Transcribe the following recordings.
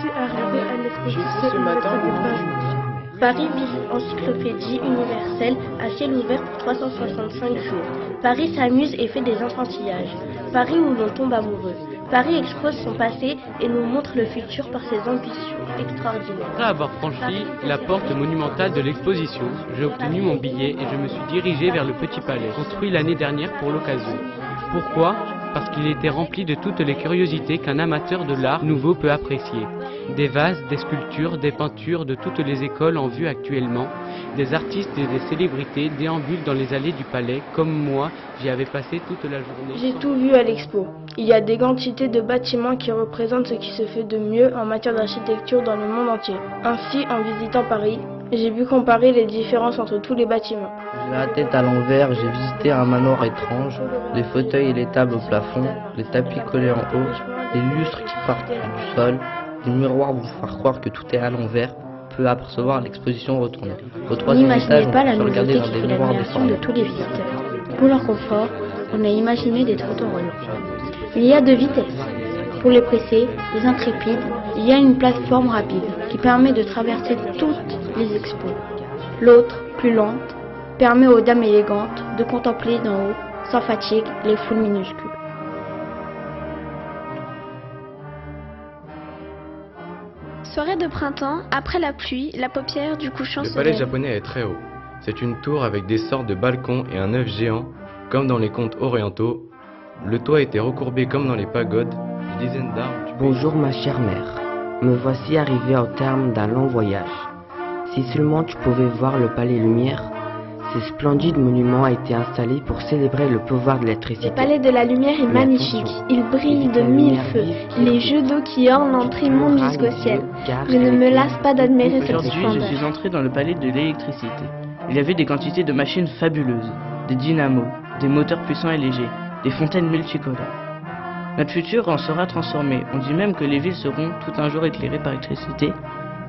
voici arrivé à l'exposition Ce matin, universelle de Paris. Paris vise encyclopédie universelle à ciel ouvert pour 365 jours. Paris s'amuse et fait des enfantillages. Paris où l'on tombe amoureux. Paris expose son passé et nous montre le futur par ses ambitions extraordinaires. Après avoir franchi la porte monumentale de l'exposition, j'ai obtenu mon billet et je me suis dirigé vers le Petit Palais, construit l'année dernière pour l'occasion. Pourquoi ? Parce qu'il était rempli de toutes les curiosités qu'un amateur de l'art nouveau peut apprécier. Des vases, des sculptures, des peintures de toutes les écoles en vue actuellement, des artistes et des célébrités déambulent dans les allées du palais, comme moi, j'y avais passé toute la journée. J'ai tout vu à l'expo. Il y a des quantités de bâtiments qui représentent ce qui se fait de mieux en matière d'architecture dans le monde entier. Ainsi, en visitant Paris, j'ai pu comparer les différences entre tous les bâtiments. J'ai la tête à l'envers, j'ai visité un manoir étrange, les fauteuils et les tables au plafond, les tapis collés en haut, les lustres qui partent du sol, les miroirs vous faire croire que tout est à l'envers, peut apercevoir l'exposition retournée. Au troisième étage, N'imaginez pas la on peut regarder nouveauté dans qui des fait miroirs l'admiration de déformés. tous les visiteurs. Pour leur confort, on a imaginé des trottoirs roulants. Il y a deux vitesses. Pour les pressés, les intrépides, il y a une plateforme rapide qui permet de traverser toutes les expos. L'autre, plus lente, permet aux dames élégantes de contempler d'en haut, sans fatigue, les foules minuscules. Soirée de printemps, après la pluie, la paupière du couchant Le se palais lève. japonais est très haut. C'est une tour avec des sortes de balcons et un œuf géant, comme dans les contes orientaux. Le toit était recourbé comme dans les pagodes, des dizaines d'arbres. Bonjour ma chère mère, me voici arrivé au terme d'un long voyage. Si seulement tu pouvais voir le palais Lumière, ce splendide monument a été installé pour célébrer le pouvoir de l'électricité. Le palais de la lumière est Mais magnifique. attention, Il brille de la mille lumière feux. vive qui Les jeux d'eau qui ornent l'entrée montent brûlera jusqu'au les ciel. yeux, car Je ne elle me est lasse pas d'admirer cette Aujourd'hui, je splendeur. suis entré dans le palais de l'électricité. Il y avait des quantités de machines fabuleuses, des dynamos, des moteurs puissants et légers, des fontaines multicolores. Notre futur en sera transformé. On dit même que les villes seront tout un jour éclairées par l'électricité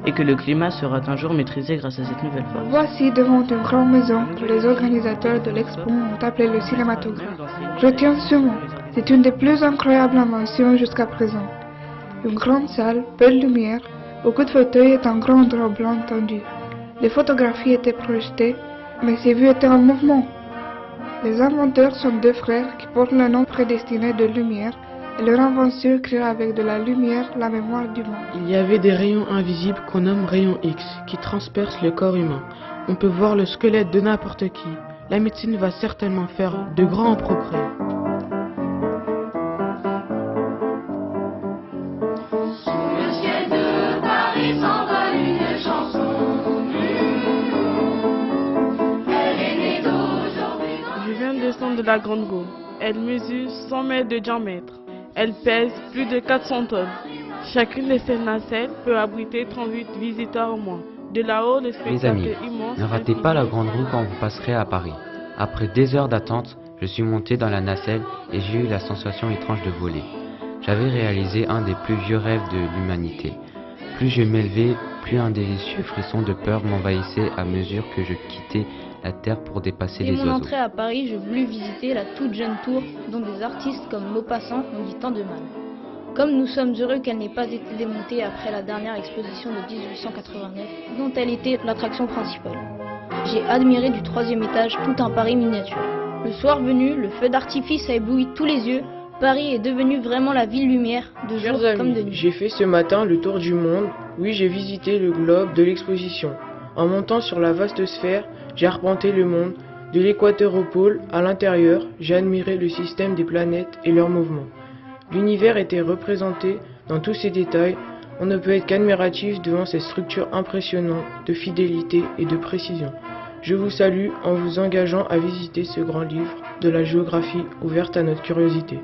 et que le climat sera un jour maîtrisé grâce à cette nouvelle force. Voici devant une grande maison que les organisateurs de l'expo ont appelée le cinématographe. Retiens ce mot, c'est une des plus incroyables inventions jusqu'à présent. Une grande salle, belle lumière, beaucoup de fauteuils et un grand drap blanc tendu. Les photographies étaient projetées, mais ces vues étaient en mouvement. Les inventeurs sont deux frères qui portent le nom prédestiné de lumière, et leur invention crée avec de la lumière la mémoire du monde. Il y avait des rayons invisibles qu'on nomme rayons X, qui transpercent le corps humain. On peut voir le squelette de n'importe qui. La médecine va certainement faire de grands progrès. Je viens de descendre de la Grande Roue. Elle mesure 100 mètres de diamètre. Elle pèse plus de 400 tonnes. Chacune de ces nacelles peut abriter 38 visiteurs au moins. De là-haut, le Mes spectacle amis, est immense. ne ratez pas la grande roue quand vous passerez à Paris. Après des heures d'attente, je suis monté dans la nacelle et j'ai eu la sensation étrange de voler. J'avais réalisé un des plus vieux rêves de l'humanité. Plus je m'élevais, plus un délicieux frisson de peur m'envahissait à mesure que je quittais la terre pour dépasser Dès les mon oiseaux. entrée à Paris, je voulus visiter la toute jeune tour dont des artistes comme Maupassant ont dit tant de mal. Comme nous sommes heureux qu'elle n'ait pas été démontée après la dernière exposition de 1889, dont elle était l'attraction principale. J'ai admiré du troisième étage tout un Paris miniature. Le soir venu, le feu d'artifice a ébloui tous les yeux. Paris est devenu vraiment la ville lumière, de jour Chers comme de amis, nuit. j'ai fait ce matin le tour du monde. Oui, j'ai visité le globe de l'exposition. En montant sur la vaste sphère, j'ai arpenté le monde. De l'équateur au pôle, à l'intérieur, j'ai admiré le système des planètes et leurs mouvements. L'univers était représenté dans tous ses détails. On ne peut être qu'admiratif devant ces structures impressionnantes de fidélité et de précision. Je vous salue en vous engageant à visiter ce grand livre de la géographie ouverte à notre curiosité.